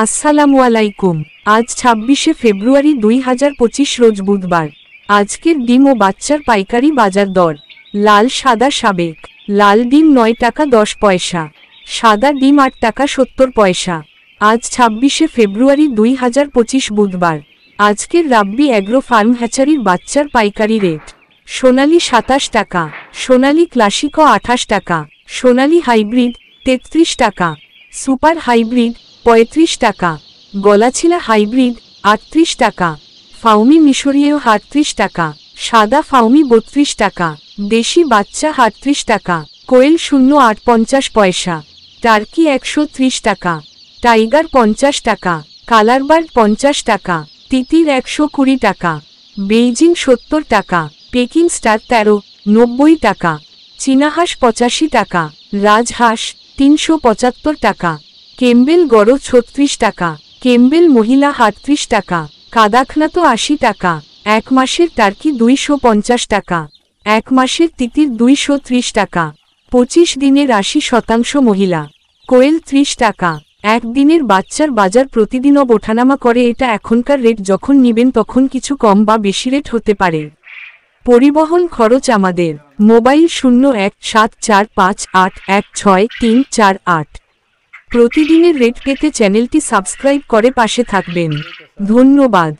আসসালামু আলাইকুম। আজ ২৬শে ফেব্রুয়ারি ২০২৫ রোজ বুধবার। আজকের ডিম ও বাচ্চার পাইকারি বাজার দর। লাল সাদা সাবেক। লাল ডিম ৯ টাকা ১০ পয়সা, সাদা ডিম ৮ টাকা ৭০ পয়সা। আজ ২৬শে ফেব্রুয়ারি ২০২৫ বুধবার। আজকের রাব্বি অ্যাগ্রো ফার্ম হ্যাচারির বাচ্চার পাইকারি রেট: সোনালী ২৭ টাকা, সোনালী ক্লাসিকো ২৮ টাকা, সোনালী হাইব্রিড ৩৩ টাকা, সুপার হাইব্রিড ৩৫ টাকা, গলাছিলা হাইব্রিড ৩৮ টাকা, ফাউমি মিশরীয় ৩৮ টাকা, সাদা ফাউমি ৩২ টাকা, দেশি বাচ্চা ৩৮ টাকা, কোয়েল ০৮ ৫০ পয়সা, টার্কি ১৩০ টাকা, টাইগার ৫০ টাকা, কালারবার্ড ৫০ টাকা, তিতির ১২০ টাকা, বেইজিং ৭০ টাকা, পেকিং স্টার ১৩,৯০ টাকা, চীনাহাঁস ৮৫ টাকা, রাজহাঁস ৩৭৫ টাকা, কেম্বেল গড় ৩৬ টাকা, কেম্বেল মহিলা ৩৮ টাকা, কাদাখনাত ৮০ টাকা, এক মাসের টার্কি ২৫০ টাকা, এক মাসের তিতির ২৩০ টাকা, ২৫ দিনের ৮০% মহিলা, কোয়েল ৩০ টাকা। এক দিনের বাচ্চার বাজার প্রতিদিন ওঠানামা করে, এটা এখনকার রেট, যখন নিবেন তখন কিছু কম বা বেশি রেট হতে পারে। পরিবহন খরচ আমাদের। মোবাইল 017458163348। প্রতিদিনের রেট পেতে চ্যানেলটি সাবস্ক্রাইব করে পাশে থাকবেন। ধন্যবাদ।